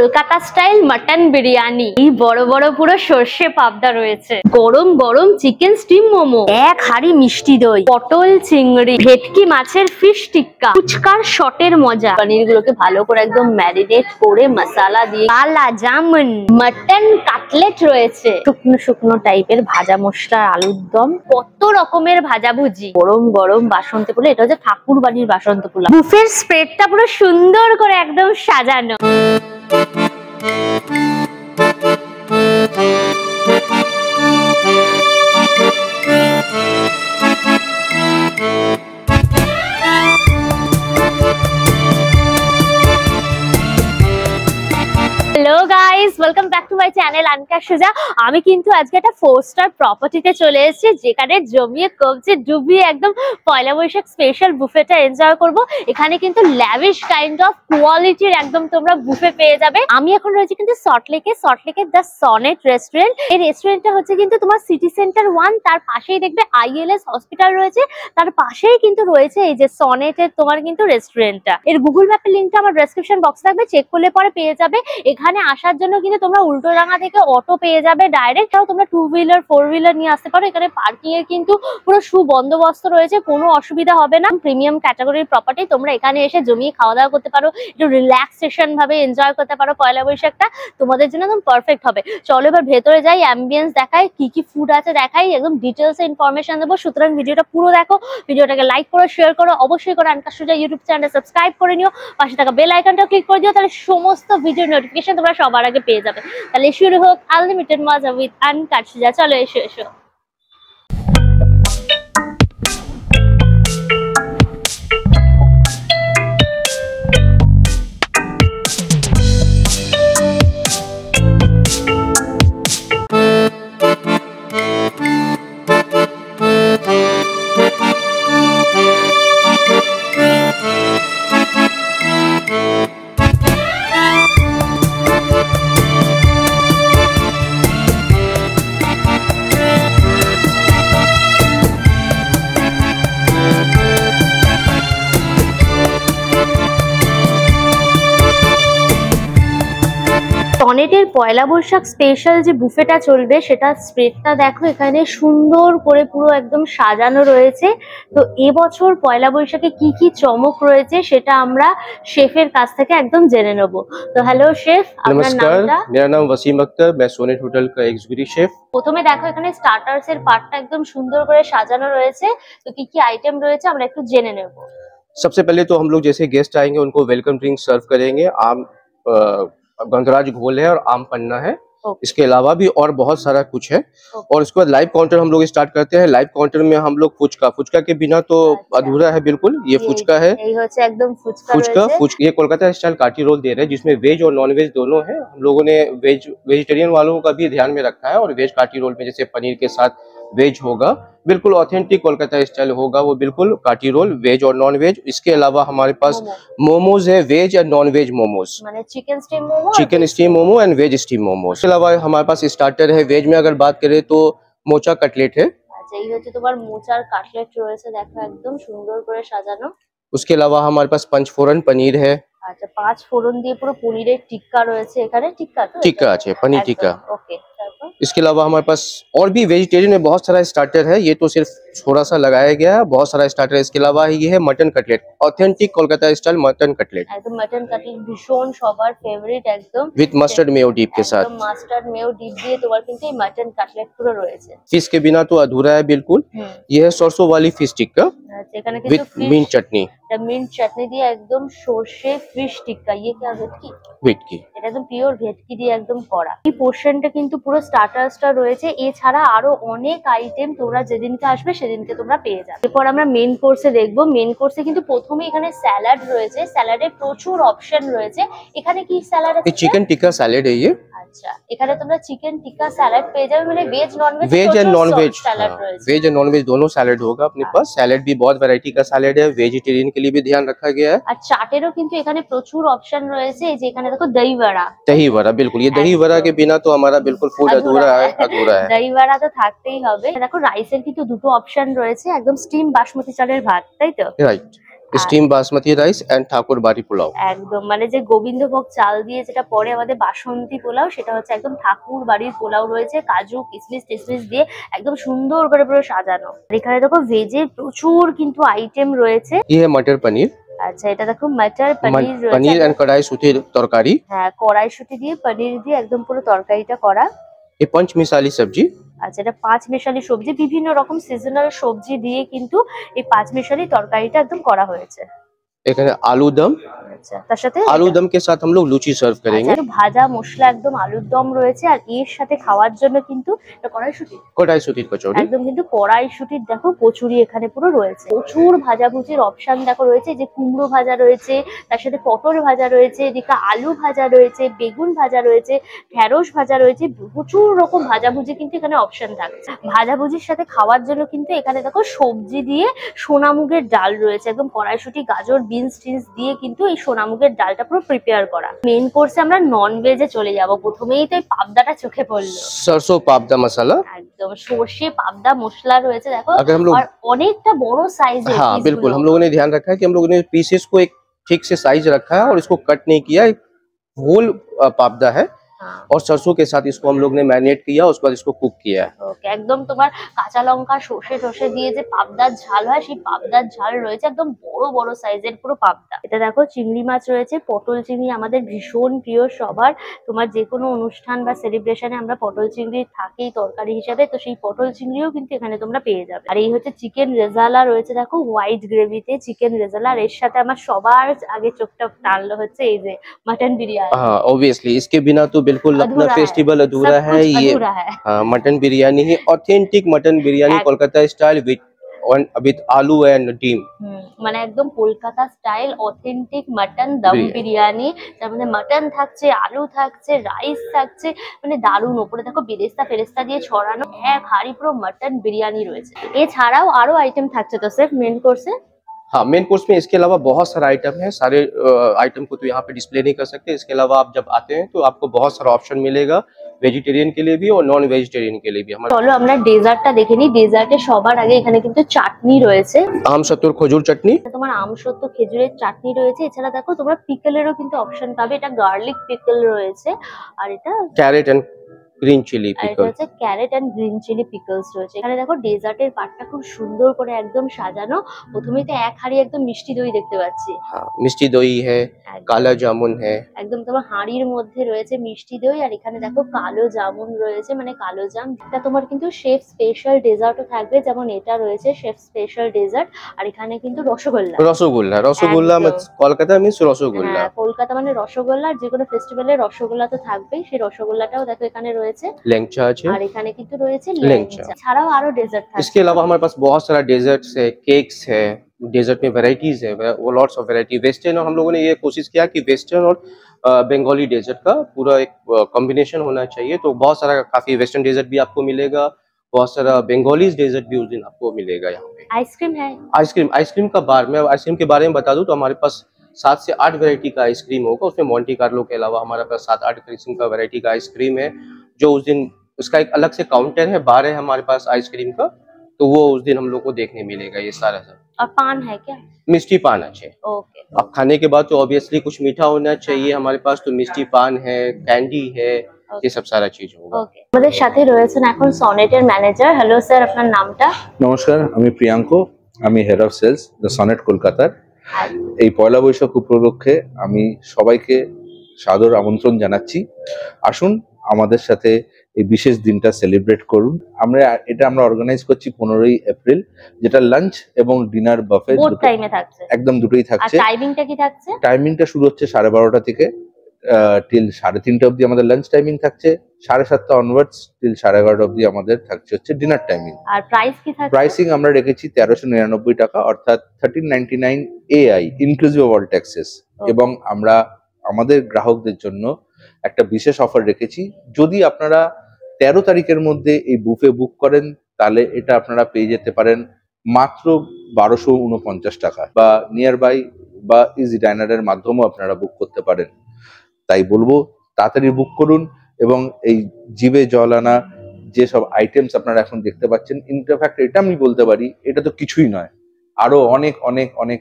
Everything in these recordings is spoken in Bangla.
কলকাতা স্টাইল মাটন বিরিয়ানি, এই বড় বড় পুরো সর্ষে পাবদা রয়েছে, গরম গরম চিকেন স্টিম মোমো, এক হাঁড়ি মিষ্টি দই, পটল চিংড়ি, ভেটকি মাছের ফিশ টিক্কা, ফুচকার শটের মজা, পনির গুলোকে ভালো করে একদম ম্যারিনেট করে মশলা দিয়ে, কালা জামুন, মাটন কাটলেট রয়েছে, শুকনো শুকনো টাইপের ভাজা মশলার আলুর দম, কত রকমের ভাজাভুজি, গরম গরম বাসন্তী পোলাও। এটা হচ্ছে ঠাকুর বাড়ির বাসন্তী পোলাও। বুফের স্প্রেডটা পুরো সুন্দর করে একদম সাজানো। Hello guys, welcome back to my channel Anka Suja. আমি কিন্তু আজকে একটা 4 স্টার প্রপার্টিতে চলে এসেছি, যেখানে জমিয়ে কবজে ডুবিয়ে একদম পয়লা বৈশাখ স্পেশাল বুফেটা এনজয় করব। এখানে কিন্তু ল্যাভিশ কাইন্ড অফ কোয়ালিটির একদম তোমরা বুফে পেয়ে যাবে। আমি এখন রয়েছি কিন্তু সল্টলেকের দ্য সনেট রেস্টুরেন্ট। এই রেস্টুরেন্টটা হচ্ছে কিন্তু তোমার সিটি সেন্টার 1, তার পাশেই দেখবে ILS হসপিটাল রয়েছে, তার পাশেই কিন্তু রয়েছে এই যে সনেটের তোমার কিন্তু রেস্টুরেন্টটা। এর গুগল ম্যাপের লিঙ্কটা আমার ডেসক্রিপশন বক্সে থাকবে, চেক করলে পরে পেয়ে যাবে। এখানে আসার জন্য কিন্তু তোমরা উল্টোডাঙ্গা থেকে অটো পেয়ে যাবে ডাইরেক্ট, তাও তোমরা 2 হুইলার 4 হুইলার নিয়ে আসতে পারো। এখানে পার্কিং এর কিন্তু পুরো সুবন্দোবস্ত রয়েছে, কোনো অসুবিধা হবে না। প্রিমিয়াম ক্যাটাগরির প্রপার্টি, তোমরা এখানে এসে জমিয়ে খাওয়া দাওয়া করতে পারো, একটু রিল্যাক্সেশন ভাবে এনজয় করতে পারো। পয়লা বৈশাখটা তোমাদের জন্য একদম পারফেক্ট হবে। চলো এবার ভেতরে যাই, অ্যাম্বিয়েন্স দেখাই, কি কি ফুড আছে দেখাই, একদম ডিটেলসে ইনফরমেশন দেবো। সুতরাং ভিডিওটা পুরো দেখো, ভিডিওটাকে লাইক করো, শেয়ার করো, অবশ্যই করে আনকা সুজা ইউটিউব চ্যানেল সাবস্ক্রাইব করে নিও, পাশে থাকা বেল আইকনটা ক্লিক করে দিও, তাহলে সমস্ত ভিডিও নোটিফিকেশন তোমরা সবার আগে পেয়ে যাবে। তাহলে শুরু হোক আনলিমিটেড মজা উইথ আনকা সুজা। চলো এসো এসো। সনেটের পয়লা বৈশাখ স্পেশাল যে বুফেটা চলবে, সেটা স্প্রেডটা দেখো, এখানে সুন্দর করে পুরো একদম সাজানো রয়েছে। তো এবছর পয়লা বৈশাখে কি কি চমক রয়েছে সেটা আমরা শেফের কাছ থেকে একদম জেনে নেব। তো হ্যালো শেফ, আপনার নামটা? मेरा नाम वसीम अख्तर, मैं सोनेट होटल का एग्जीक्यूटिव शेफ। প্রথমে দেখো এখানে স্টার্টার্স এর পার্টটা একদম সুন্দর করে সাজানো রয়েছে, তো কি কি আইটেম রয়েছে আমরা একটু জেনে নেব। सबसे पहले तो हम लोग जैसे गेस्ट आएंगे उनको वेलकम ड्रिंक सर्व करेंगे। आम गंधराज घोल है और आम पन्ना है। इसके अलावा भी और बहुत सारा कुछ है। और उसके बाद लाइव काउंटर हम लोग स्टार्ट करते हैं। लाइव काउंटर में हम लोग फुचका के बिना तो अधूरा है बिल्कुल। ये फुचका है, ये कोलकाता स्टाइल काटी रोल दे रहे हैं, जिसमें वेज और नॉन वेज दोनों है। हम लोगों ने वेजिटेरियन वालों का भी ध्यान में रखा है। और वेज काटी रोल में जैसे पनीर के साथ वेज होगा, बिल्कुल ऑथेंटिक कोलकाता स्टाइल होगा वो, बिल्कुल काटी रोल वेज और नॉन वेज। इसके अलावा हमारे पास मोमोज है, veg and non veg momos, chicken steam momo and veg steam momos. इसके अलावा हमारे पास स्टार्टर है। वेज में अगर बात करें तो मोचा कटलेट है। এই হচ্ছে তোমার মোচার কাটলেট রয়েছে, দেখো একদম সুন্দর করে সাজানো। उसके अलावा हमारे पास पंचफोरन पनीर है। আচ্ছা, 5 ফোড়ন দিয়ে পুরো পনিরের টিক্কা রয়েছে এখানে। टिक्का আছে, पनीर टिक्का। ओके, इसके अलावा हमारे पास और भी वेजिटेरियन में बहुत सारा स्टार्टर है। ये तो सिर्फ थोड़ा सा लगाया गया है, बहुत सारा स्टार्टर है। इसके अलावा ये है mutton cutlet, authentic Kolkata style mutton cutlet, একদম মটন কাটলেট ভীষণ সবার ফেভারিট একদম, विद मस्टर्ड मेयो डिप के साथ। মাস্টার্ড মেও ডিপ দিয়ে তোমার কিন্তু এই মটন কাটলেট পুরো রয়েছে। फिश के बिना तो अधूरा है बिल्कुल। ये है सरसों वाली फिश टिक्का এখানে विद কিন্তু मिंट चटनी, মিন্ট চাটনি দিয়ে একদম সরষে ফিশ টিক্কা। ইয়ে কি ভেটকি? ভেটকি, এটা একদম পিওর ভেটকি দিয়ে একদম করা। এই পোর্শনটা কিন্তু পুরো স্টার্টার্সটা রয়েছে, এছাড়া আরো অনেক আইটেম তোমরা যেদিনকে আসবে সেদিনকে তোমরা পেয়ে যাবে। এরপর আমরা মেন কোর্সে দেখবো। মেন কোর্সে কিন্তু প্রথমে এখানে স্যালাড রয়েছে, স্যালাডে প্রচুর অপশন রয়েছে। এখানে কি স্যালাড আছে? चिकन टिक्का सैलेड है ये। আচ্ছা, এখানে তোমরা চিকেন টিক্কা স্যালাড পেয়ে যাবে, মানে veg non veg, veg and non veg, salad রয়েছে। वेज एंड नॉन वेज दोनों सैलेड होगा अपने पास। सैलेड भी बहुत वैरायटी का सैलेड है, वेजिटेरियन के लिए भी ध्यान रखा गया है। আর চাটেরও কিন্তু এখানে প্রচুর অপশন রয়েছে। এই যে এখানে দেখো দই বড়া, दही वड़ा, बिल्कुल ये दही वड़ा के बिना तो हमारा बिल्कुल फूड अधूरा है। দই বড়া তো থাকতেই হবে। দেখো রাইসের কিন্তু দুটো অপশন রয়েছে, একদম স্টিম বাসমতি চালের ভাত, তাই তো? Right. Steam basmati rice and Thakur बाड़ी पुलाव। একদম মানে যে গোবিন্দভোগ চাল দিয়ে যেটা পরে আমাদের বাসন্তী পোলাও, সেটা হচ্ছে একদম ঠাকুর বাড়ির পোলাও রয়েছে, কাজু কিশমিশ টিশমিশ দিয়ে একদম সুন্দর করে পুরো সাজানো। এখানে দেখো ভেজে প্রচুর কিন্তু আইটেম রয়েছে। ये है मटर पनीर। আচ্ছা, এটা দেখো মটর পনির রয়েছে, पनीर एंड कढ़ाई सूती तरकारी। হ্যাঁ কড়াইশুঁটি দিয়ে পনির দিয়ে একদম পুরো তরকারিটা করা। ये पंच मिसाली सब्जी। আচ্ছা, এটা পাঁচ মেশালি সবজি, বিভিন্ন রকম সিজনাল সবজি দিয়ে কিন্তু এই পাঁচ মেশালি তরকারিটা একদম করা হয়েছে। এখানে আলু দম। আচ্ছা, তার সাথে आलू दम के साथ हम लोग लूची सर्व करेंगे। আচ্ছা, ভাজা মশলা একদম আলুর দম রয়েছে, আর এর সাথে খাওয়ার জন্য কিন্তু এটা কড়াইশুঁটি, कढ़ाई सूती कचौड़ी। একদম কিন্তু কড়াইশুঁটির দেখো কচুরি এখানে পুরো রয়েছে। প্রচুর ভাজাভুজির অপশন দেখো রয়েছে, যে কুমড়ো ভাজা রয়েছে, তার সাথে পটল ভাজা রয়েছে, এদিকে আলু ভাজা রয়েছে, বেগুন ভাজা রয়েছে, ঢেঁড়স ভাজা রয়েছে, প্রচুর রকম ভাজাভুজি কিন্তু এখানে অপশন থাকছে। ভাজাভুজির সাথে খাওয়ার জন্য কিন্তু এখানে দেখো সবজি দিয়ে সোনামুগের ডাল রয়েছে, একদম কড়াইশুঁটি গাজর বিনস টিনস দিয়ে কিন্তু এই সোনামুগের ডালটা পুরো প্রিপেয়ার করা। মেইন কোর্সে আমরা নন ভেজে চলে যাব। প্রথমেই তো এই পাবদাটা চোখে পড়লো, सरसों पापड़ा मसाला। একদম সর্ষে পাবদা মশলা রয়েছে দেখো, अगर हम लोग আর অনেকটা বড় সাইজের। हाँ बिल्कुल, हम लोगों ने ध्यान रखा है कि हम लोगों ने पीसेस को एक ठीक से साइज रखा है और इसको कट नहीं किया। एक होल पापड़ा है और सरसों के साथ इसको हम लोग ने मैरिनेट किया, उसके बाद इसको कुक किया है। ওকে, একদম তোমার কাঁচা লঙ্কা সর্ষে টর্ষে দিয়ে যে পাবদার ঝাল হয়, সেই পাবদার ঝাল রয়েছে, একদম বড় বড় সাইজের পুরো পাবদা। এটা দেখো চিংড়ি মাছ রয়েছে, পটল চিংড়ি আমাদের ভীষণ প্রিয় সবার। তোমার যে কোনো অনুষ্ঠান বা সেলিব্রেশনে আমরা পটল চিংড়ি থাকেই তরকারি হিসাবে, তো সেই পটল চিংড়িও কিন্তু এখানে তোমরা পেয়ে যাবে। আর এই হচ্ছে চিকেন রেজালা রয়েছে দেখো, হোয়াইট গ্রেভিতে চিকেন রেজালা। আর এর সাথে আমার সবার আগে চোখটা টানলো হচ্ছে এই যে মাটন বিরিয়ানি। हाँ ऑब्वियसली, इसके बिना तो बिल्कुल अपना अधूरा है, फेस्टिवल अधूरा सब है। कुछ ये अधूरा है। Mutton biryani he, authentic mutton biryani Kolkata style with आलू एंड डीम। মানে একদম Kolkata style authentic mutton dum biryani, তার মধ্যে মাটন থাকছে, আলু থাকছে, রাইস থাকছে, মানে দারুণ। ওপরে দেখো বেরেস্তা ফেরেস্তা দিয়ে ছড়ানো এক হাঁড়ি পুরো মাটন বিরিয়ানি রয়েছে। এছাড়াও আরো আইটেম থাকছে তো স্যার মেন কোর্সে? हाँ, मेन कोर्स में इसके अलावा बहुत सारा आइटम है। सारे आइटम को तो यहाँ पे डिस्प्ले नहीं कर सकते। इसके अलावा आप जब आते हैं तो आपको बहुत सारा ऑप्शन मिलेगा, वेजिटेरियन के लिए भी और नॉन वेजिटेरियन के लिए भी। हमारे চলো আমরা ডেজার্টটা দেখে নিই। ডেজার্টে সবার আগে এখানে কিন্তু চাটনি রয়েছে, आम सत्तूर खजूर चटनी। তোমার আমসত্ব খেজুরের চাটনি রয়েছে। এছাড়া দেখো তোমরা পিকলেরও কিন্তু অপশন পাবে, এটা গার্লিক পিকল রয়েছে, আর এটা कैरेट एंड ग्रीन चिली আর এটা पिकल। হচ্ছে carrot and green chilli pickles রয়েছে। এখানে দেখো ডেজার্টের পার্টটা খুব সুন্দর করে একদম সাজানো। প্রথমেই তো এক হাঁড়ি একদম মিষ্টি দই দেখতে পাচ্ছি, हाँ, मिष्टी दही है, काला जामुन है। একদম তোমার হাঁড়ির মধ্যে রয়েছে মিষ্টি দই, আর এখানে দেখো কালো জামুন রয়েছে, মানে কালো জাম। এটা তোমার কিন্তু শেফ স্পেশাল ডেজার্টও থাকবে, যেমন এটা রয়েছে শেফ স্পেশাল ডেজার্ট। আর এখানে কিন্তু রসগোল্লা। रसगुल्ला, रसगुल्ला একদম। कोलकाता मीन्स रसगुल्ला। হ্যাঁ, কলকাতা মানে রসগোল্লা, আর যে কোনো ফেস্টিভ্যালে রসগোল্লা তো থাকবেই। সেই রসগোল্লাটাও দেখো এখানে রয়েছে। लैंगचा है। আর এখানে কিন্তু রয়েছে ল্যাংচা। ল্যাংচা। ছাড়াও আরো ডেজার্ট থাকছে। इसके अलावा हमारे पास बहुत सारा डेजर्ट्स है, केक्स है। डेजर्ट में वैरायटीज है, वो लॉट्स ऑफ वैरायटी। वेस्टर्न, और हम लोगों ने ये कोशिश किया कि वेस्टर्न और बंगाली डेजर्ट का पूरा एक कॉम्बिनेशन होना चाहिए। तो बहुत सारा काफी वेस्टर्न डेजर्ट भी आपको मिलेगा, बहुत सारा बंगाली डेजर्ट भी उस दिन आपको मिलेगा यहाँ पे। आइसक्रीम है, आइसक्रीम का बार, मैं आइसक्रीम के बारे में बता दूं तो हमारे पास 7 से 8 वैरायटी का आइसक्रीम होगा। उसमें मोंटी कार्लो के अलावा हमारे पास 7-8 किस्म का वैरायटी का आइसक्रीम है, जो उस दिन उसका एक अलग से काउंटर है, बार है हमारे पास आइसक्रीम का, तो वो उस दिन हम लोग को देखने मिलेगा ये सारा सब। और पान है क्या? मिष्टी पान अच्छे। ओके, अब खाने के बाद तो ऑब्वियसली कुछ मीठा होना चाहिए हमारे पास, तो मिष्टी पान है, कैंडी है, ये सब सारा चीज होगा। ওকে। আমাদের সাথে রয়েছেন এখন সনেটের ম্যানেজার। হ্যালো স্যার, আপনার নামটা? নমস্কার, আমি প্রিয়াঙ্ক, আমি head of sales the Sonnet কলকাতার। আর এই পয়লা বৈশাখ উপলক্ষে আমি সবাইকে সাদর আমন্ত্রণ জানাচ্ছি। আসুন আমাদের সাথে এই বিশেষ দিনটা সেলিব্রেট করুন। আমরা অর্গানাইজ করছি 15ই এপ্রিল, যেটা লাঞ্চ এবং ডিনার বাফে বোথ টাইমে থাকছে, একদম দুটোই আর থাকছে। টাইমিংটা কি থাকছে? টাইমিংটা শুরু হচ্ছে 12:30 থেকে টিল 3:30 অবধি আমাদের লাঞ্চ টাইমিং থাকছে। 7:30 অনওয়ার্ডস টিল 11:30 অবধি আমাদের থাকছে হচ্ছে ডিনার টাইমিং। আর প্রাইস কি থাকছে? প্রাইসিং আমরা রেখেছি 1399 টাকা, অর্থাৎ 1399 AI inclusive of all taxes. এবং আমরা আমাদের গ্রাহকদের জন্য একটা বিশেষ অফার রেখেছি। যদি আপনারা 13 তারিখের মধ্যে এই বুফে বুক করেন, তাহলে এটা আপনারা পেয়ে যেতে পারেন মাত্র 1249 টাকা, বা নিয়ার বাই বা ইজি ডাইনারের মাধ্যমেও আপনারা বুক করতে পারেন। তাই বলবো তাড়াতাড়ি বুক করুন, এবং এই জিভে জল আনা যেসব আইটেমস আপনারা এখন দেখতে পাচ্ছেন, ইনফ্যাক্ট এটা আমি বলতে পারি এটা তো কিছুই নয়, আরো অনেক অনেক অনেক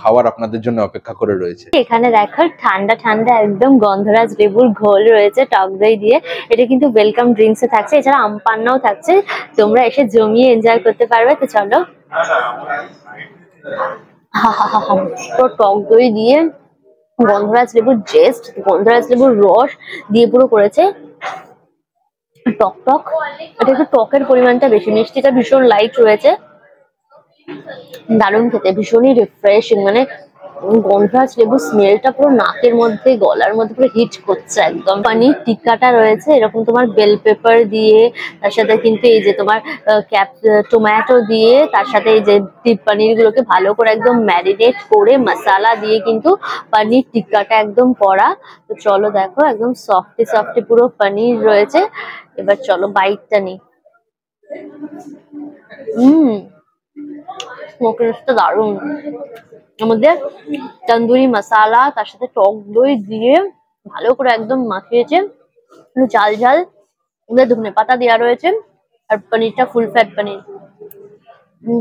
খাওয়ার আপনাদের জন্য অপেক্ষা করে রয়েছে। এখানে দেখো ঠান্ডা ঠান্ডা একদম গন্ধরাজ লেবুর ঘোল রয়েছে টক দই দিয়ে। এটা কিন্তু ওয়েলকাম ড্রিঙ্কস এ থাকছে, এছাড়া আম পান্নাও থাকছে, তোমরা এসে জমিয়ে এনজয় করতে পারবে। তো চলো, পুরো টক দই দিয়ে গন্ধরাজ লেবুর জেস্ট, গন্ধরাজ লেবুর রস দিয়ে পুরো করেছে, টক টক। এটা একটু টকের পরিমাণটা বেশি, মিষ্টিটা ভীষণ লাইট রয়েছে, দারুণ খেতে, ভীষণই রিফ্রেশিং। মানে গন্ধরাজ লেবুর স্মেলটা পুরো নাকের মধ্যে গলার মধ্যে পুরো হিট করছে একদম। পানির টিক্কাটা রয়েছে এরকম তোমার বেল পেপার দিয়ে, তার সাথে কিন্তু এই যে তোমার টমেটো দিয়ে, তার সাথে এই যে পনির গুলোকে ভালো করে একদম ম্যারিনেট করে মশলা দিয়ে কিন্তু পনির টিক্কাটা একদম করা। তো চলো দেখো, একদম সফটি সফটি পুরো পনির রয়েছে। এবার চলো বাইটটা নিই। স্মোকিনেসটা দারুণ, এর মধ্যে তন্দুরি মশলা তার সাথে টক দই দিয়ে ভালো করে একদম মাখিয়েছে, ঝাল ঝাল, ধনে পাতা দেওয়া রয়েছে, আর পনিরটা ফুল ফ্যাট পনির,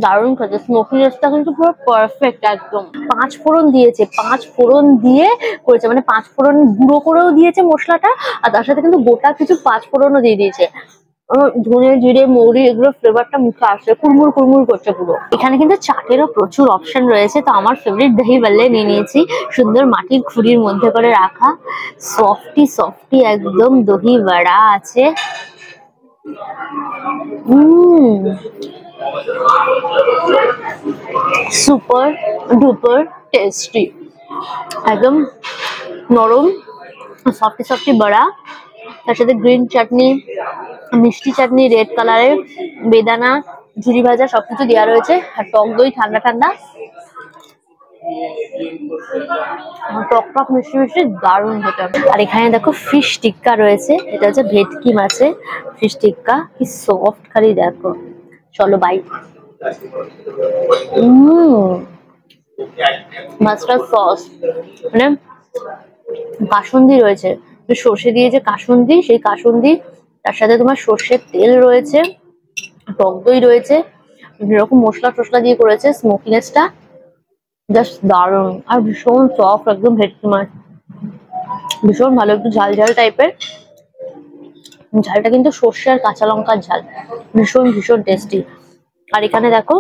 দারুণ খেতে। স্মোকিনেসটা কিন্তু পুরো পারফেক্ট একদম। 5 ফোড়ন দিয়েছে, 5 ফোড়ন দিয়ে করেছে, মানে 5 ফোড়ন গুঁড়ো করেও দিয়েছে মশলাটা, আর তার সাথে কিন্তু গোটা কিছু 5 ফোড়নও দিয়ে দিয়েছে। ধনে জিরে মৌরি এগুলো ফ্লেভারটা মুখে আসছে, কুড়মুড় কুড়মুড় করছে পুরো। এখানে কিন্তু চাটেরও প্রচুর অপশন রয়েছে, তো আমার ফেভারিট দহি বাল্লে নিয়ে নিয়েছি, সুন্দর মাটির খুঁড়ির মধ্যে করে রাখা সফটি সফটি একদম দহি বড়া আছে। সুপার ডুপার টেস্টি, একদম নরম সফটি সফটি বড়া, তার সাথে গ্রিন চাটনি, মিষ্টি চাটনি রেড কালারের, বেদানা, ঝুরি ভাজা সবকিছু দেওয়া রয়েছে, আর টক দই ঠান্ডা ঠান্ডা, টক টক মিষ্টি মিষ্টি, দারুণ খেতে। আর এখানে দেখো ফিশ টিক্কা রয়েছে, এটা হচ্ছে ভেটকি মাছের ফিশ টিক্কা, কি সফট খালি দেখো। চলো বাই। মাছটার সস, মানে কাসুন্দি রয়েছে, সর্ষে দিয়ে যে কাসুন্দি, সেই কাসুন্দি, তার সাথে তোমার সর্ষের তেল রয়েছে, টক দই রয়েছে, এরকম মশলা টসলা দিয়ে করেছে। স্মোকিনেসটা জাস্ট দারুণ, আর ভীষণ সফট একদম ভেটকি মাছ, ভীষণ ভালো, একটু ঝাল ঝাল টাইপের, ঝালটা কিন্তু সর্ষে আর কাঁচা লঙ্কার ঝাল, ভীষণ ভীষণ টেস্টি। আর এখানে দেখো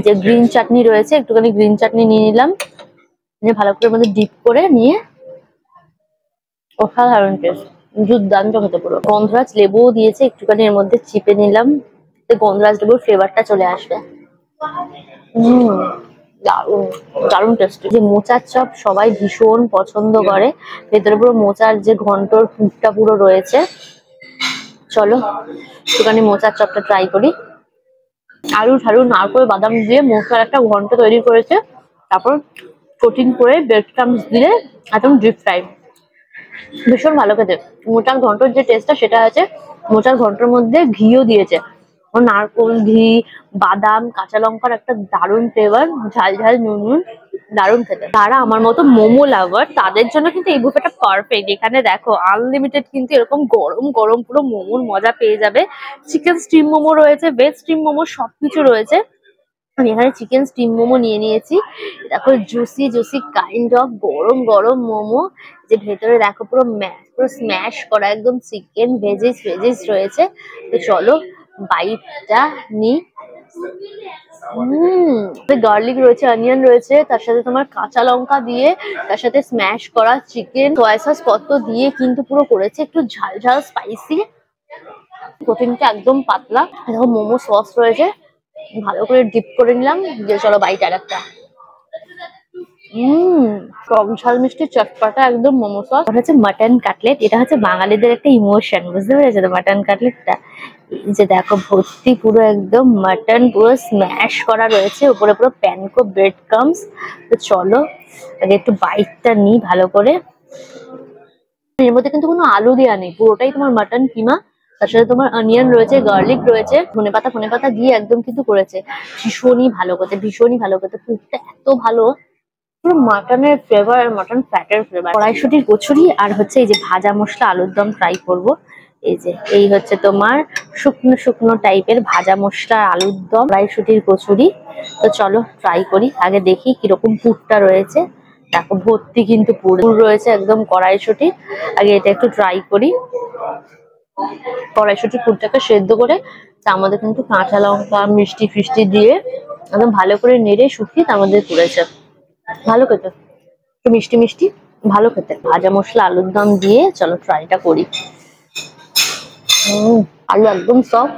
যে গ্রিন চাটনি রয়েছে, একটুখানি গ্রিন চাটনি নিয়ে নিলাম, ভালো করে মধ্যে ডিপ করে নিয়ে, অসাধারণ টেস্ট, দুর্দান্ত খেতে পুরো। গন্ধরাজ লেবুও দিয়েছে, একটুখানি এর মধ্যে চিপে নিলাম, গন্ধরাজ লেবুর ফ্লেভারটা চলে আসবে। দারুণ দারুণ টেস্টি। যে মোচার চপ সবাই ভীষণ পছন্দ করে, ভেতরে পুরো মোচার যে ঘন্টর পুরটা পুরো রয়েছে। চলো একটুখানি মোচার চপটা ট্রাই করি। আলু ঠালু নারকেল বাদাম দিয়ে মোচার একটা ঘন্ট তৈরি করেছে, তারপর কোটিং করে ব্রেড ক্রাম্বস দিয়ে একদম ডিপ ফ্রাই, ভীষণ ভালো খেতে। মোচার ঘন্টর যে টেস্টটা সেটা আছে, মোচার ঘন্টর মধ্যে ঘিও দিয়েছে, নারকোল ঘি বাদাম কাঁচা লঙ্কার একটা দারুণ ফ্লেভার, ঝাল ঝাল নুন নুন, দারুণ খেতে। যারা আমার মতো মোমো লাভার তাদের জন্য কিন্তু এই বুফেটা পারফেক্ট। এখানে দেখো আনলিমিটেড কিন্তু এরকম গরম গরম পুরো মোমোর মজা পেয়ে যাবে। চিকেন স্টিম মোমো রয়েছে, ভেজ স্টিম মোমো, সবকিছু রয়েছে। আমি এখানে চিকেন স্টিম মোমো নিয়ে নিয়েছি, দেখো জুসি জুসি কাইন্ড অফ গরম গরম মোমো, যে ভেতরে দেখো পুরো স্ম্যাশ করা একদম চিকেন ভেজিস ভেজিস রয়েছে। তো চলো বাইটটা নি। গার্লিক রয়েছে, অনিয়ন রয়েছে, তার সাথে তোমার কাঁচা লঙ্কা দিয়ে, তার সাথে স্ম্যাশ করা চিকেন, সয়া সস পত্র দিয়ে কিন্তু পুরো করেছে, একটু ঝাল ঝাল স্পাইসি, প্রোটিনটা একদম পাতলা। দেখো মোমো সস রয়েছে, ভালো করে ডিপ করে নিলাম, দিয়ে চলো বাইট আর একটা। টক ঝাল মিষ্টি চটপাটা একদম মোমো সস। হচ্ছে মাটন কাটলেট, এটা হচ্ছে বাঙালিদের একটা ইমোশন, বুঝতে পেরেছো তো মাটন কাটলেটটা। এই যে দেখো ভর্তি পুরো একদম মাটন পুরো স্ম্যাশ করা রয়েছে, উপরে পুরো প্যানকো ব্রেড ক্রাম্বস। তো চলো আগে একটু বাইটটা নিই ভালো করে। এর মধ্যে কিন্তু কোনো আলু দেওয়া নেই, পুরোটাই তোমার মাটন কিমা, তার সাথে তোমার অনিয়ন রয়েছে, গার্লিক রয়েছে, ধনে পাতা দিয়ে একদম কিন্তু করেছে, ভীষণই ভালো করতে, ভীষণই ভালো করতে। ফুডটা এত ভালো, পুরো মাটনের ফ্লেভার আর মাটন ফ্যাটের ফ্লেভার। কড়াইশুটির কচুরি আর হচ্ছে এই যে ভাজা মশলা আলুর দম ট্রাই করবো। এই যে এই হচ্ছে তোমার শুকনো শুকনো টাইপের ভাজা মশলা আলুর দম, কড়াইশুটির কচুরি। তো চলো ট্রাই করি, আগে দেখি কিরকম পুরটা রয়েছে। দেখো ভর্তি কিন্তু পুর রয়েছে একদম কড়াইশুটি। আগে এটা একটু ট্রাই করি। কড়াইশুটির পুরটাকে সেদ্ধ করে তার মধ্যে কিন্তু কাঁচা লঙ্কা মিষ্টি ফিষ্টি দিয়ে একদম ভালো করে নেড়ে শুকিয়ে তার মধ্যে পুড়েছে। ভালো খেতে, একটু মিষ্টি মিষ্টি, ভালো খেতে। ভাজা মশলা আলুর দম দিয়ে চলো ট্রাইটা করি। আলু একদম সফট,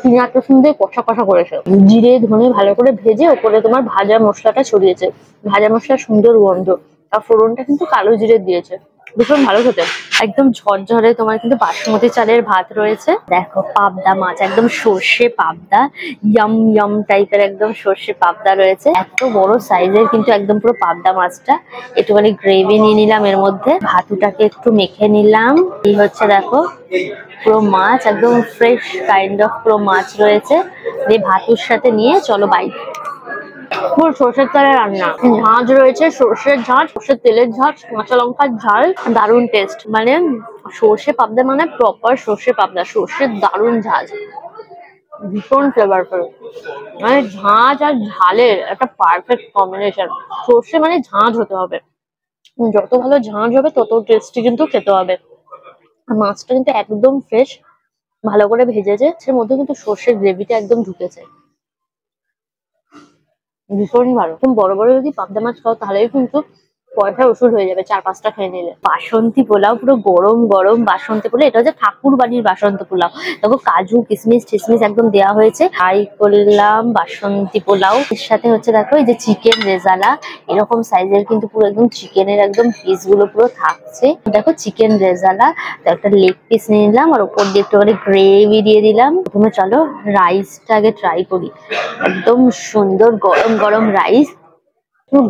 পেঁয়াজ রসুন দিয়ে কষা কষা করেছে, জিরে ধনে ভালো করে ভেজে ওপরে তোমার ভাজা মশলাটা ছড়িয়েছে। ভাজা মশলার সুন্দর গন্ধ, আর ফোড়নটা কিন্তু কালো জিরে দিয়েছে, ভীষণ ভালো খেতে। একদম ঝরঝরে তোমার কিন্তু বাসমতি চালের ভাত রয়েছে। দেখো পাবদা মাছ, একদম সর্ষে পাবদা, ইয়ম ইয়ম টাইপের একদম সর্ষে পাবদা রয়েছে। এত বড় সাইজের কিন্তু একদম পুরো পাবদা মাছটা। একটুখানি গ্রেভি নিয়ে নিলাম, এর মধ্যে ভাতুটাকে একটু মেখে নিলাম। এই হচ্ছে দেখো পুরো মাছ, একদম ফ্রেশ কাইন্ড অফ পুরো মাছ রয়েছে। এই ভাতুর সাথে নিয়ে চলো বাইট। পুরো সর্ষের তেলের রান্না, ঝাঁঝ রয়েছে, সর্ষের ঝাঁঝ, সর্ষের তেলের ঝাঁঝ, কাঁচা লঙ্কার ঝাল, দারুণ টেস্ট। মানে সর্ষে পাবদা মানে প্রপার সর্ষে পাবদা, সর্ষের দারুণ ঝাঁঝ, ভীষণ ফ্লেভারফুল। মানে ঝাঁঝ আর ঝালের একটা পারফেক্ট কম্বিনেশন। সর্ষে মানে ঝাঁঝ হতে হবে, যত ভালো ঝাঁঝ হবে তত টেস্টি কিন্তু খেতে হবে। আর মাছটা কিন্তু একদম ফ্রেশ, ভালো করে ভেজেছে, এর মধ্যে কিন্তু সর্ষের গ্রেভিটা একদম ঢুকেছে, ভীষণ ভালো। খুব বড় বড় যদি পাবদা মাছ খাও তাহলেই কিন্তু পয়সা ওষুধ হয়ে যাবে 4-5টা খেয়ে নিলে। বাসন্তী পোলাও, পুরো গরম গরম বাসন্তী পোলাও। এটা হচ্ছে ঠাকুর বাড়ির বাসন্তী পোলাও। দেখো কাজু কিশমিশ টিশমিশ একদম দেওয়া হয়েছে। ফ্রাই করলাম বাসন্তী পোলাও, এর সাথে হচ্ছে দেখো এই যে চিকেন রেজালা, এরকম সাইজের কিন্তু পুরো একদম চিকেনের একদম পিস গুলো পুরো থাকছে। দেখো চিকেন রেজালা, তো একটা লেগ পিস নিয়ে নিলাম, আর উপর দিয়ে একটুখানি গ্রেভি দিয়ে দিলাম। প্রথমে চলো রাইসটা আগে ট্রাই করি। একদম সুন্দর গরম গরম রাইস,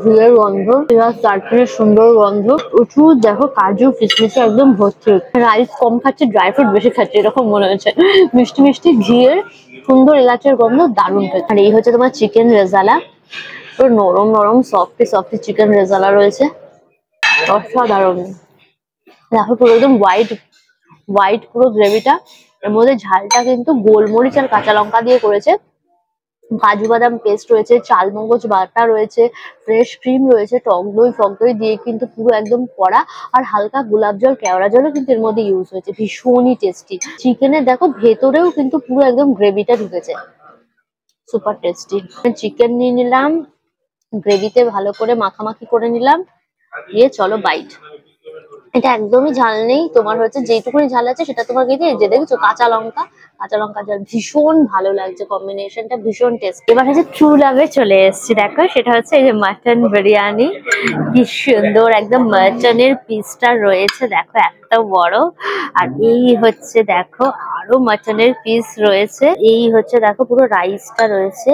ঘিয়ের গন্ধ, পেঁয়াজ চাটনির সুন্দর গন্ধ, প্রচুর দেখো কাজু কিশমিশে একদম ভর্তি। রাইস কম খাচ্ছে, ড্রাই ফ্রুট বেশি খাচ্ছে এরকম মনে হচ্ছে। মিষ্টি মিষ্টি ঘিয়ের সুন্দর এলাচের গন্ধ, দারুণ খেতে। আর এই হচ্ছে তোমার চিকেন রেজালা, পুরো নরম নরম সফটি সফটি চিকেন রেজালা রয়েছে, অসাধারণ। দেখো পুরো একদম হোয়াইট হোয়াইট পুরো গ্রেভিটা। এর মধ্যে ঝালটা কিন্তু গোলমরিচ আর কাঁচা লঙ্কা দিয়ে করেছে। কাজু বাদাম পেস্ট রয়েছে, চালমগজ বাটা রয়েছে, ফ্রেশ ক্রিম রয়েছে, টক দই দিয়ে কিন্তু পুরো একদম কড়া। আর হালকা গোলাপ জল কেওড়া জলও কিন্তু এর মধ্যে ইউজ হয়েছে, ভীষণই টেস্টি। চিকেনের দেখো ভেতরেও কিন্তু পুরো একদম গ্রেভিটা ঢুকেছে, সুপার টেস্টি। চিকেন নিয়ে নিলাম, গ্রেভিতে ভালো করে মাখামাখি করে নিলাম, দিয়ে চলো বাইট। এটা একদমই ঝাল নেই, তোমার হচ্ছে যেটুকুনি ঝাল আছে সেটা তোমার খেতে, যে দেখছো কাঁচা লঙ্কা ঝাল, ভীষণ ভালো লাগছে কম্বিনেশনটা, ভীষণ টেস্ট। এবার হচ্ছে ট্রু লাভে চলে এসেছি, দেখো সেটা হচ্ছে এই যে মাটন বিরিয়ানি। কি সুন্দর একদম মাটনের পিসটা রয়েছে, দেখো এত বড়। আর এই হচ্ছে দেখো আরো মাটনের পিস রয়েছে। এই হচ্ছে দেখো পুরো রাইসটা রয়েছে,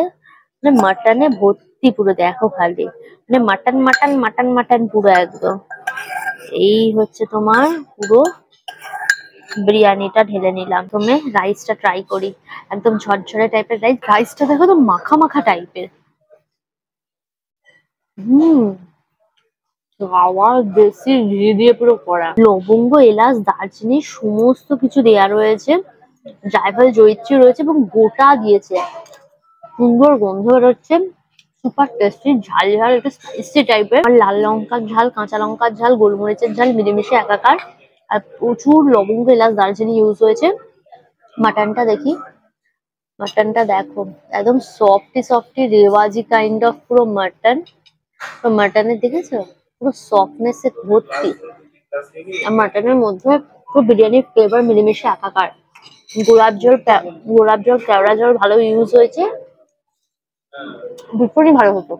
মানে মাটনে ভর্তি পুরো, দেখো খালি মানে মাটন মাটন মাটন মাটন পুরো একদম। এই হচ্ছে তোমার পুরো বিরিয়ানিটা ঢেলে নিলাম। তুমি রাইসটা ট্রাই করি, একদম ঝরঝরে টাইপের রাইস। রাইসটা দেখো তো মাখা মাখা টাইপের। আবার দেশি ঘি দিয়ে পুরো করা, লবঙ্গ এলাচ দারচিনি সমস্ত কিছু দেয়া রয়েছে, জায়ফল জয়িত্রী রয়েছে এবং গোটা দিয়েছে, সুন্দর গন্ধ বেরোচ্ছে, সুপার টেস্টি। ঝাল ঝাল একটু স্পাইসি টাইপের, আর লাল লঙ্কার ঝাল, কাঁচা লঙ্কার ঝাল, গোলমরিচের ঝাল মিলেমিশে একাকার। আর প্রচুর লবঙ্গ এলাচ দারচিনি ইউজ হয়েছে। মাটনটা দেখি, মাটনটা দেখো একদম সফটি সফটি রেওয়াজি কাইন্ড অফ পুরো মাটন। তো মাটনের দেখেছো পুরো সফটনেস এ ভর্তি, আর মাটনের মধ্যে পুরো বিরিয়ানির ফ্লেভার মিলেমিশে একাকার। গোলাপ জল কেওড়া জল ভালো ইউজ হয়েছে, ভীষণই ভালো হতো।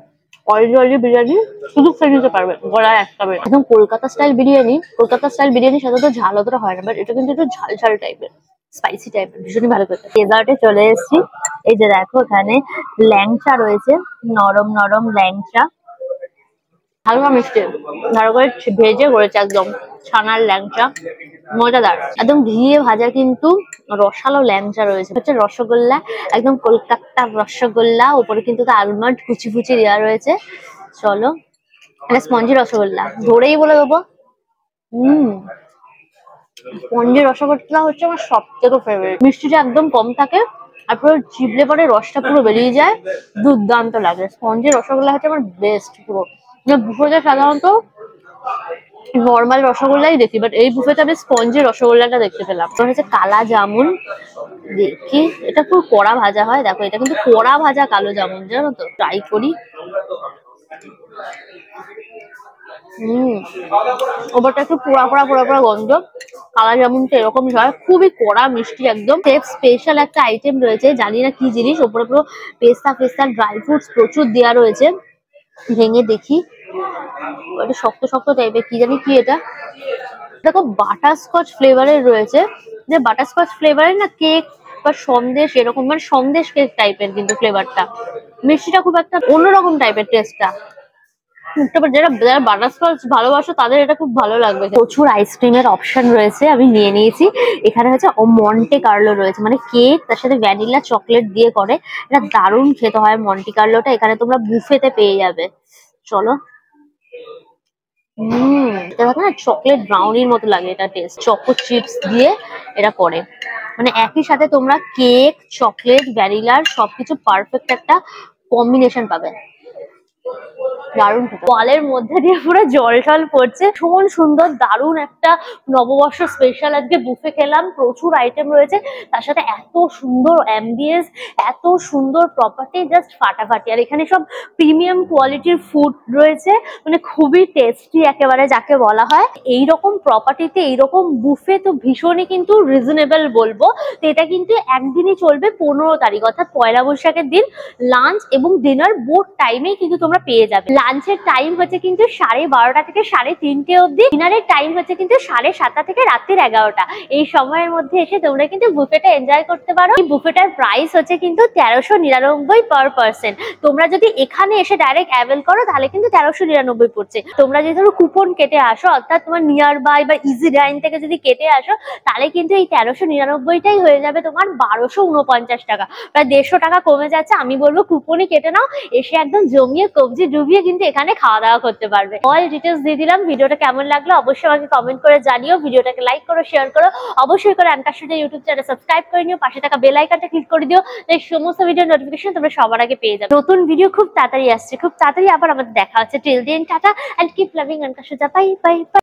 অয়েলি বিরিয়ানি শুধু খেয়ে নিতে পারবে, গলায় আটকাবে। একদম কলকাতা স্টাইল বিরিয়ানি, কলকাতা স্টাইল বিরিয়ানি সাধারণত ঝাল অতটা হয় না, বাট এটা কিন্তু একটু ঝাল ঝাল টাইপের, স্পাইসি টাইপের, ভীষণই ভালো খেতে। ডেজার্টে চলে এসেছি, এই যে দেখো এখানে ল্যাংচা রয়েছে, নরম নরম ল্যাংচা, হালকা মিষ্টি, ভালো করে ভেজে করেছে একদম, ছানার ল্যাংচা, মজাদার একদম ঘিয়ে ভাজা, কিন্তু রসালো ল্যাংচা রয়েছে। হচ্ছে রসগোল্লা, একদম কলকাতা রসগোল্লা, উপরে কিন্তু আলমন্ড কুচি কুচি দেওয়া রয়েছে। চলো এটা স্পঞ্জি রসগোল্লা, ধরেই বলে দেবো। স্পঞ্জের রসগোল্লা হচ্ছে আমার সব থেকে ফেভারিট। মিষ্টিটা একদম কম থাকে আর পুরো চিবলে পরে রসটা পুরো বেরিয়ে যায়, দুর্দান্ত লাগে। স্পঞ্জের রসগোল্লা হচ্ছে আমার বেস্ট পুরো। বুফেতে সাধারণত নর্মাল রসগোল্লাই দেখি, বাট এই বুফেতে আমি স্পঞ্জের রসগোল্লাটা দেখতে পেলাম। তো হচ্ছে কালা জামুন, দেখি এটা পুরো কড়া ভাজা হয়, দেখো এটা কিন্তু কড়া ভাজা কালো জামুন, জানো তো? ট্রাই করি। ওপরটা একটু পোড়া পোড়া পোড়া পোড়া গন্ধ। কালা জামুনটা এরকমই হয়, খুবই কড়া মিষ্টি একদম। স্পেশাল একটা আইটেম রয়েছে, জানি না কি জিনিস, ওপরে পুরো পেস্তা ফেস্তা ড্রাই ফ্রুটস প্রচুর দেওয়া রয়েছে। ভেঙে দেখি, এটা শক্ত শক্ত টাইপের, কি জানি কি এটা। দেখো বাটারস্কচ ফ্লেভারের রয়েছে, যে বাটারস্কচ ফ্লেভারের না কেক বা সন্দেশ এরকম, মানে সন্দেশ কেক টাইপের কিন্তু ফ্লেভারটা। মিষ্টিটা খুব একটা অন্যরকম টাইপের টেস্টটা। যারা বাটারস্কচ ভালোবাসো তাদের এটা খুব ভালো লাগবে। প্রচুর আইসক্রিমের অপশন রয়েছে, আমি নিয়ে নিয়েছি। এখানে হচ্ছে মন্টে কার্লো রয়েছে, মানে কেক তার সাথে ভ্যানিলা চকলেট দিয়ে করে, এটা দারুণ খেতে হয় মন্টে কার্লোটা। এখানে তোমরা বুফেতে পেয়ে যাবে। চলো। এটা না চকলেট ব্রাউনির মতো লাগে, এটা টেস্ট চকো চিপস দিয়ে এটা করে, মানে একই সাথে তোমরা কেক, চকলেট, ভ্যানিলার সবকিছু পারফেক্ট একটা কম্বিনেশন পাবে। দারুণ ওয়ালের মধ্যে দিয়ে পুরো জল টল পড়ছে, ভীষণ সুন্দর দারুণ একটা নববর্ষ স্পেশাল আজকে বুফে খেলাম। প্রচুর আইটেম রয়েছে, তার সাথে এত সুন্দর অ্যাম্বিয়েন্স, এত সুন্দর প্রপার্টি, জাস্ট ফাটাফাটি। আর এখানে সব প্রিমিয়াম কোয়ালিটির ফুড রয়েছে, মানে খুবই টেস্টি একেবারে যাকে বলা হয়। এইরকম প্রপার্টিতে এইরকম বুফে তো ভীষণই কিন্তু রিজনেবল বলবো। তো এটা কিন্তু একদিনই চলবে, 15 তারিখ অর্থাৎ পয়লা বৈশাখের দিন লাঞ্চ এবং ডিনার বোথ টাইমেই কিন্তু তোমরা পেয়ে যাবে। লাঞ্চের টাইম হচ্ছে কিন্তু 12:30 থেকে 3:30 অবধি, ডিনারের টাইম হচ্ছে কিন্তু 7:30 থেকে রাত্রির 11টা। এই সময়ের মধ্যে এসে তোমরা কিন্তু বুফেটা এনজয় করতে পারো। এই বুফেটার প্রাইস হচ্ছে কিন্তু 1399 পার পার্সন। তোমরা যদি এখানে এসে ডাইরেক্ট অ্যাভেল করো তাহলে কিন্তু 1399 পড়ছে। তোমরা যদি ধরো কুপন কেটে আসো, অর্থাৎ তোমার নিয়ার বাই বা ইজি ডাইন থেকে যদি কেটে আসো, তাহলে কিন্তু এই 1399টাই হয়ে যাবে তোমার 1249 টাকা, প্রায় 150 টাকা কমে যাচ্ছে। আমি বলবো কুপনই কেটে নাও, এসে একদম জমিয়ে কবজি ডুবিয়ে কিন্তু এখানে খাওয়া দাওয়া করতে পারবে। অল ডিটেলস দিয়ে দিলাম। ভিডিওটা কেমন লাগলো অবশ্যই আমাকে কমেন্ট করে জানিও। ভিডিওটাকে লাইক করো, শেয়ার করো, অবশ্যই করে আনকাশুজা ইউটিউব চ্যানেল সাবস্ক্রাইব করে নিও, পাশে থাকা বেল আইকনটা ক্লিক করে দিও, এই সমস্ত ভিডিও নোটিফিকেশন তোমরা সবার আগে পেয়ে যাবে। নতুন ভিডিও খুব তাড়াতাড়ি আসছে, খুব তাড়াতাড়ি আবার আমাদের দেখা হচ্ছে। Till then tata and keep loving Ankasuja. Bye by.